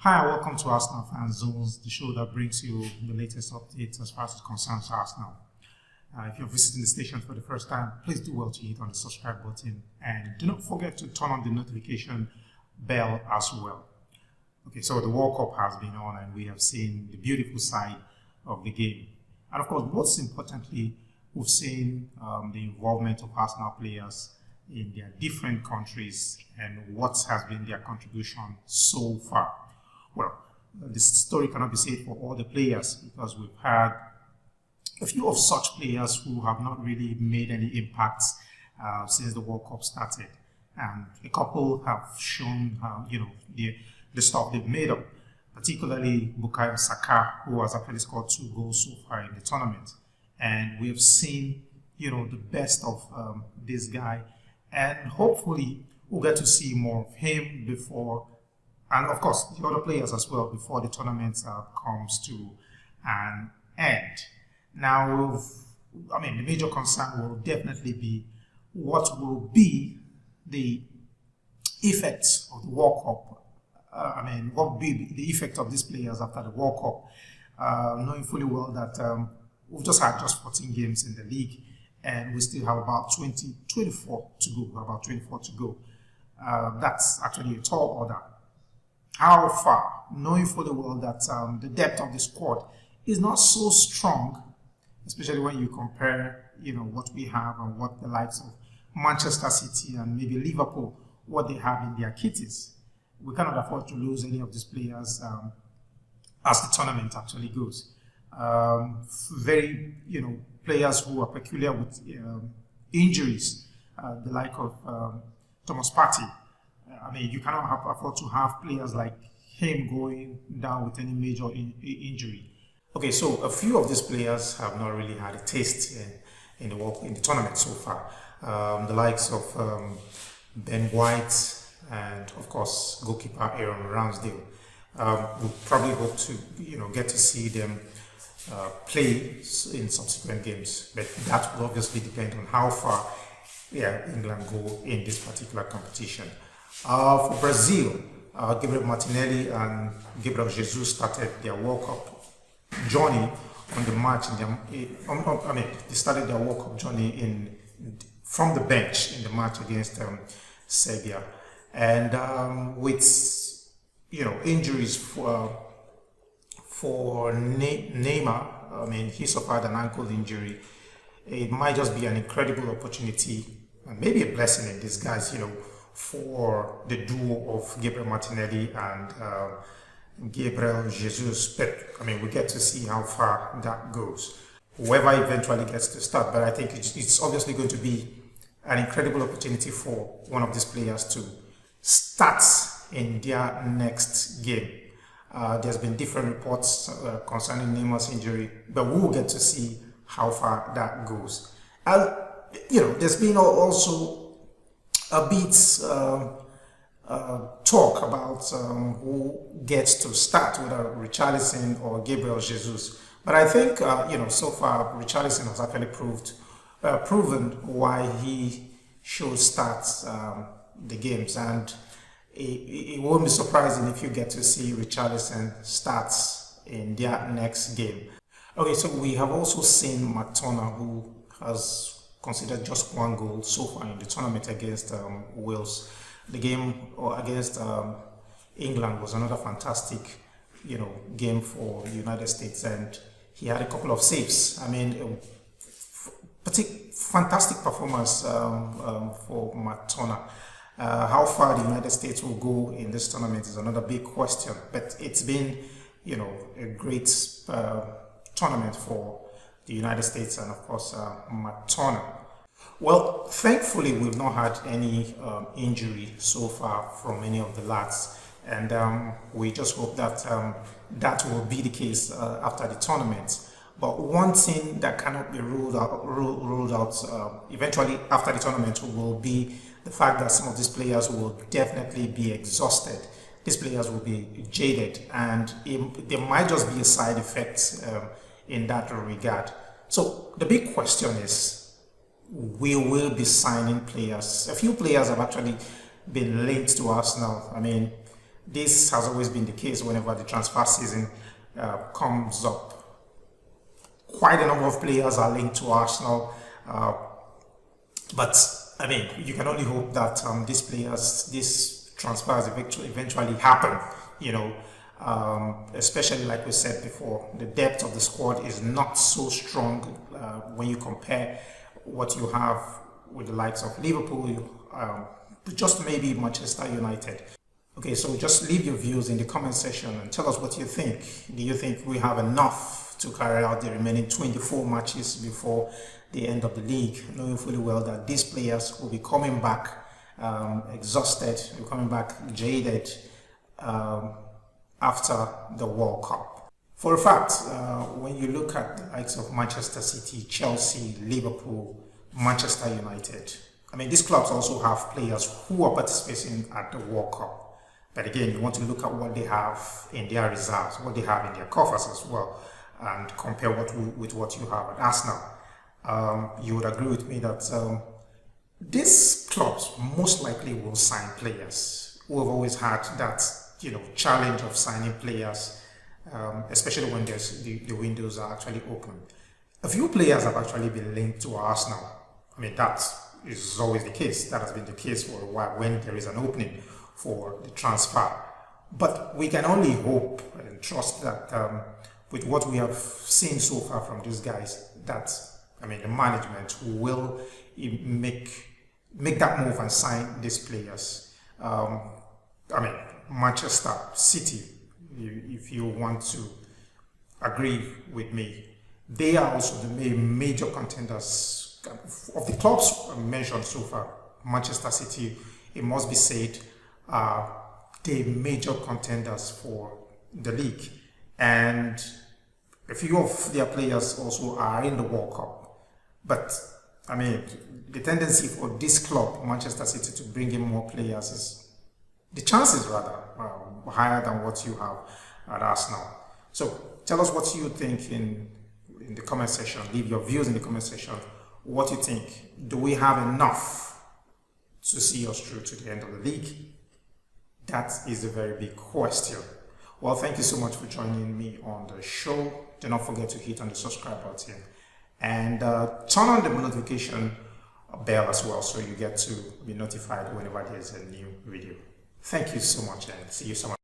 Hi, and welcome to Arsenal Fan Zones, the show that brings you the latest updates as far as it concerns Arsenal. If you're visiting the station for the first time, please do well to hit on the subscribe button and do not forget to turn on the notification bell as well. Okay, so the World Cup has been on and we have seen the beautiful side of the game. And of course, most importantly, we've seen the involvement of Arsenal players in their different countries and what has been their contribution so far. Well, this story cannot be said for all the players because we've had a few of such players who have not really made any impacts since the World Cup started. And a couple have shown, the stuff they've made up, particularly Bukayo Saka, who has actually scored 2 goals so far in the tournament. And we have seen, the best of this guy. And hopefully we'll get to see more of him before, and of course the other players as well, before the tournament comes to an end. Now, the major concern will definitely be what will be the effects of the World Cup. What will be the effect of these players after the World Cup, knowing fully well that we've just had 14 games in the league and we still have about 24 to go. That's actually a tall order. How far, knowing fully well that the depth of the squad is not so strong, especially when you compare, what we have and what the likes of Manchester City and maybe Liverpool, what they have in their kitties. We cannot afford to lose any of these players as the tournament actually goes. Players who are peculiar with injuries, the like of Thomas Partey. You cannot afford to have players like him going down with any major injury. Okay, so a few of these players have not really had a taste in the tournament so far. The likes of Ben White and of course goalkeeper Aaron Ramsdale. We probably hope to get to see them play in subsequent games, but that will obviously depend on how far England go in this particular competition. For Brazil, Gabriel Martinelli and Gabriel Jesus started their World Cup journey on the match. They started their World Cup journey from the bench in the match against Serbia, and with injuries for Neymar. He suffered an ankle injury. It might just be an incredible opportunity and maybe a blessing in disguise, for the duo of Gabriel Martinelli and Gabriel Jesus. But we get to see how far that goes. Whoever eventually gets to start, but I think it's obviously going to be an incredible opportunity for one of these players to start in their next game. There's been different reports concerning Neymar's injury, but we will get to see how far that goes. And there's been also a bit talk about who gets to start, whether Richarlison or Gabriel Jesus. But I think so far Richarlison has actually proven why he should start the games, and it won't be surprising if you get to see Richarlison start in their next game. Okay, so we have also seen McTominay, who has considered just 1 goal so far in the tournament against Wales. The game against England was another fantastic, game for the United States, and he had a couple of saves. Fantastic performance for McTominay. How far the United States will go in this tournament is another big question, but it's been, a great tournament for the United States and of course McTominay. Well, thankfully we've not had any injury so far from any of the lads, and we just hope that that will be the case after the tournament. But one thing that cannot be ruled out eventually after the tournament will be the fact that some of these players will definitely be exhausted. These players will be jaded, and there might just be a side effect in that regard. So the big question is, we will be signing players. A few players have actually been linked to Arsenal. this has always been the case whenever the transfer season comes up. Quite a number of players are linked to Arsenal, but I mean, you can only hope that these transfers eventually happen. You know, especially like we said before, the depth of the squad is not so strong when you compare what you have with the likes of Liverpool, just maybe Manchester United. Okay, so just leave your views in the comment section and tell us what you think. Do you think we have enough to carry out the remaining 24 matches before the end of the league, knowing fully well that these players will be coming back exhausted, will be coming back jaded after the World Cup? For a fact, when you look at the likes of Manchester City, Chelsea, Liverpool, Manchester United, I mean, these clubs also have players who are participating at the World Cup. But again, you want to look at what they have in their reserves, what they have in their coffers as well, and compare with what you have at Arsenal. You would agree with me that these clubs most likely will sign players who have always had that, you know, challenge of signing players, especially when the windows are actually open. A few players have actually been linked to Arsenal. I mean, that is always the case. That has been the case for a while when there is an opening for the transfer. But we can only hope and trust that with what we have seen so far from these guys, that, I mean, the management will make that move and sign these players. I mean, Manchester City, if you want to agree with me, they are also the major contenders of the clubs mentioned so far. Manchester City, it must be said, are the major contenders for the league, and a few of their players also are in the World Cup. But I mean, the tendency for this club, Manchester City, to bring in more players is, the chances rather, higher than what you have at Arsenal. So tell us what you think in the comment section. Leave your views in the comment section. What you think? Do we have enough to see us through to the end of the league? That is a very big question. Well, thank you so much for joining me on the show. Do not forget to hit on the subscribe button and turn on the notification bell as well, so you get to be notified whenever there's a new video. Thank you so much, and see you so much.